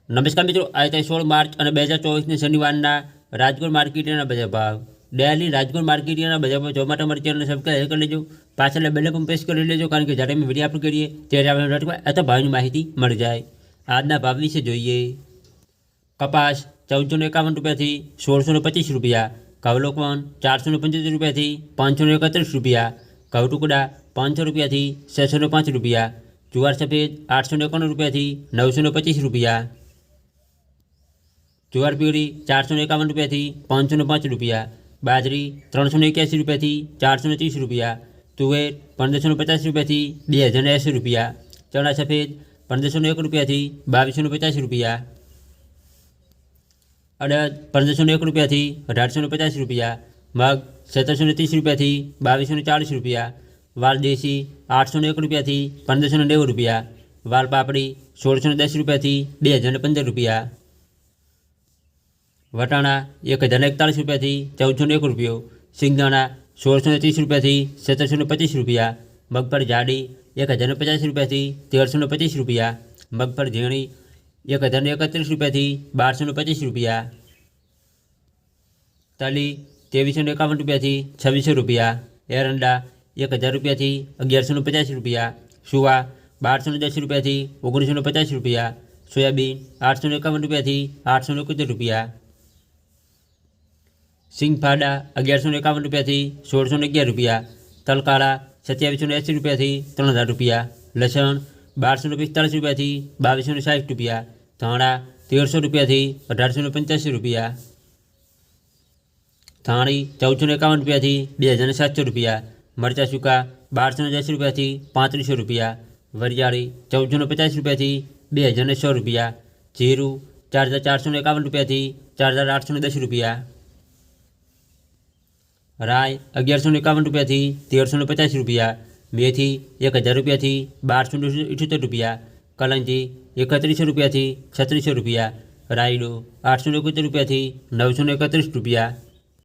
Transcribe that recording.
નમસ્કાર મિત્રો, આજે 16 માર્ચ અને 2024 શનિવારના રાજકોટ માર્કેટના બજાર ભાવ. ડેલી રાજકોટ માર્કેટના બજાર ભાવ જોવા માટે અમારી ચેનલને સબસ્ક્રાઈબ કરી લેજો. પાછળ બેલ આઇકન પ્રેસ કરી લેજો, કારણ કે જ્યારે અમે વિડીયો અપલોડ કરીએ ત્યારે આપણે નોટિફિકેશન અથવા ભાવની માહિતી મળી જાય. આજના ભાવ વિશે જોઈએ. કપાસ 1451 રૂપિયાથી 1625 રૂપિયા, ઘઉં લોકવન 475 રૂપિયાથી 531 રૂપિયા, ઘઉં ટુકડા 500 રૂપિયાથી 605 રૂપિયા, જુવાર સફેદ 891 રૂપિયાથી 925 રૂપિયા, જુવાર પીળી 451 રૂપિયાથી 505 રૂપિયા, બાજરી 381 રૂપિયાથી 430 રૂપિયા, તુવેર 1550 રૂપિયાથી 2080 રૂપિયા, ચણા સફેદ 1501 રૂપિયાથી 2250 રૂપિયા, અડદ 1501 રૂપિયાથી 1850 રૂપિયા, મગ 1730 રૂપિયાથી 2240 રૂપિયા, વાલ દેશી 801 રૂપિયાથી 1590 રૂપિયા, વાલ પાપડી 1610 રૂપિયાથી 2015 રૂપિયા, વટાણા 1041 રૂપિયાથી 1401 રૂપિયો, સિંગદાણા 1630 રૂપિયાથી 1725 રૂપિયા, મગફળી જાડી 1050 રૂપિયાથી 1325 રૂપિયા, મગફળી ઝીણી 1031 રૂપિયાથી 1225 રૂપિયા, તલી 2351 રૂપિયાથી 2600 રૂપિયા, એરંડા 1000 રૂપિયાથી 1150 રૂપિયા, સુવા 1210 રૂપિયાથી 1950 રૂપિયા, સોયાબીન 851 રૂપિયાથી 871 રૂપિયા, સિંગફાડા 1151 રૂપિયાથી 1611 રૂપિયા, તલકાળા 2780 રૂપિયાથી 3000 રૂપિયા, લસણ 1245 રૂપિયાથી 2260 રૂપિયા, ધાણા 1300 રૂપિયાથી 1885 રૂપિયા, ધાણી 1451 રૂપિયાથી 2700 રૂપિયા, મરચાં સૂકા 1210 રૂપિયાથી 3500 રૂપિયા, વરિયાળી 1450 રૂપિયાથી 2100 રૂપિયા, જીરું 4451 રૂપિયાથી 4810 રૂપિયા, રાય 1151 રૂપિયાથી 1350 રૂપિયા, મેથી 1000 રૂપિયાથી 1278 રૂપિયા, કલંજી 3100 રૂપિયાથી 3600 રૂપિયા, રાયડો 871 રૂપિયાથી 931 રૂપિયા.